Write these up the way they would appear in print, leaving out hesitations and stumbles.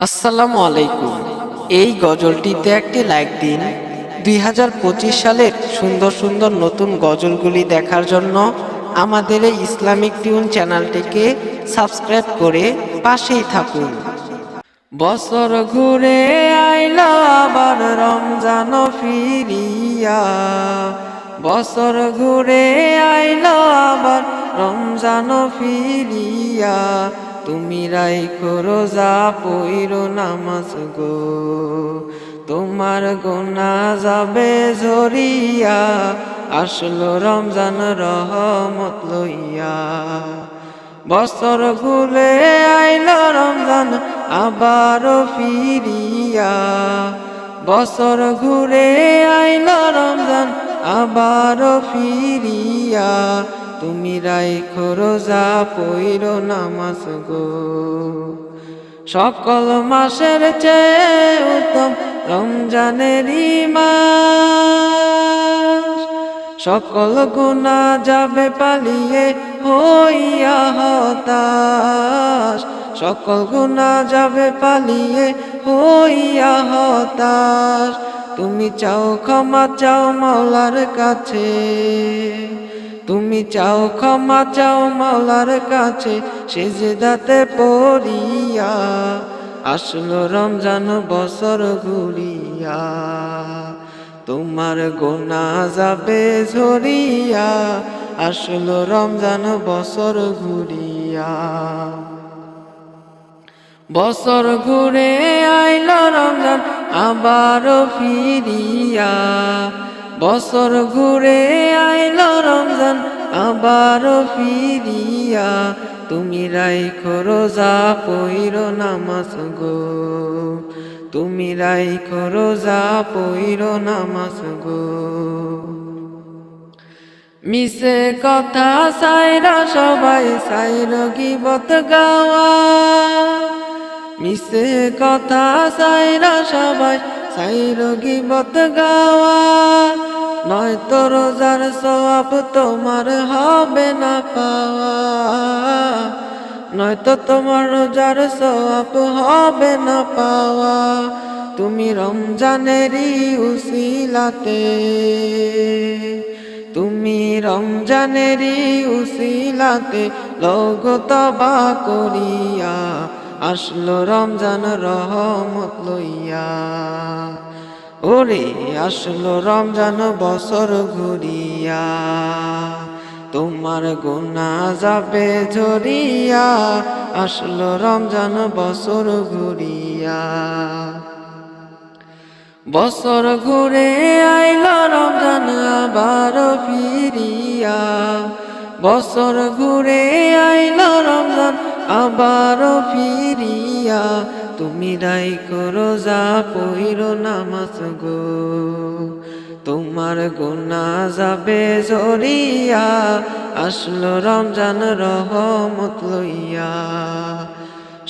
আসসালামু আলাইকুম। এই গজলটিতে একটি লাইক দিন। 2025 সালের সুন্দর সুন্দর নতুন গজলগুলি দেখার জন্য আমাদের এই ইসলামিক টিউন চ্যানেলটিকে সাবস্ক্রাইব করে পাশেই থাকুন। বছর ঘুরে আইলো আবার রমজান ফিরিয়া, বছর ঘুরে আইলো আবার রমজান ফিরিয়া, তুমি রাইখো রোজা পইরো নামাজ গো, তোমার গুনাহ যাবে ঝরিয়া, আসলো রমজান রহমত লইয়া। বছর ঘুরে আইলো রমজান আবারও ফিরিয়া, বছর ঘুরে আইলো রমজান আবারও ফিরিয়া, তুমি রাইখো রোজা পইরো নামাজ গো। সকল মাসের চেয়ে উত্তম রমজানেরই মাস, সকল গুনাহ যাবে পালিয়ে হইয়া হতাশ, সকল গুনাহ যাবে পালিয়ে হইয়া হতাশ। তুমি চাও ক্ষমা চাও মাওলার কাছে, তুমি চাও ক্ষমা চাও মাওলার কাছে, সেজদাতে পড়িয়া, আসলো রমজান বছর ঘুরিয়া, তোমার গুনাহ যাবে ঝরিয়া, আসলো রমজান বছর ঘুরিয়া। বছর ঘুরে আইলো রমজান আবারও ফিরিয়া, বছর ঘুরে আইলো রমজান আবারও ফিরিয়া, তুমি রাইখো রোজা পইরো নামাজ গো, তুমি রাইখো রোজা পইরো নামাজ গো। মিছে কথা সাইরা সবাই সাইর গীবত গাওয়া, মিছে কথা সাইরা সবাই সাইর গীবত গাওয়া, নয়তো রোজার সওয়াব তোমার হবে না পাওয়া, নয়তো তোমার রোজার সওয়াব হবে না পাওয়া। তুমি রমজানেরই উসিলাতে, তুমি রমজানেরই উসিলাতে লগো তওবা করিয়া, আসলো রমজান রহমত লইয়া। ওরে আসলো রমজান বছর ঘুরিয়া, তোমার গুনাহ যাবে ঝরিয়া, আসলো রমজান বছর ঘুরিয়া। বছর ঘুরে আইলো রমজান আবারও ফিরিয়া, বছর ঘুরে আইলো রমজান আবারও ফিরিয়া, তুমি রাইখো রোজা পইরো নামাজ গো, তোমার গুনাহ যাবে ঝরিয়া, আসলো রমজান রহমত লইয়া।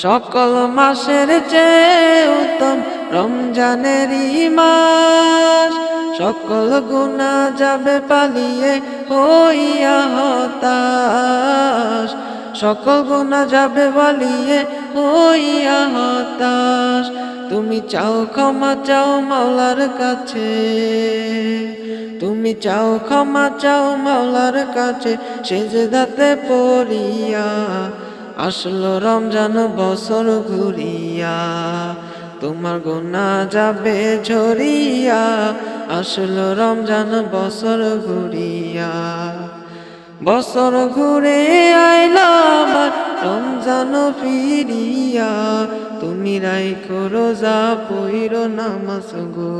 সকল মাসের চেয়ে উত্তম রমজানেরই মাস, সকল গুনাহ যাবে পালিয়ে হইয়া হতাশ, সকল গুনাহ যাবে পালিয়ে হইয়া হতাশ। তুমি চাও ক্ষমা চাও মাওলার কাছে, তুমি চাও ক্ষমা চাও মাওলার কাছে, সেজদাতে পড়িয়া, আসলো রমজান বছর ঘুরিয়া, তোমার গুনাহ যাবে ঝরিয়া, আসলো রমজান বছর ঘুরিয়া। বছর ঘুরে আইলো আবার রমজান ফিরিয়া, তুমি রাইখো রোজা পইরো নামাজ গো।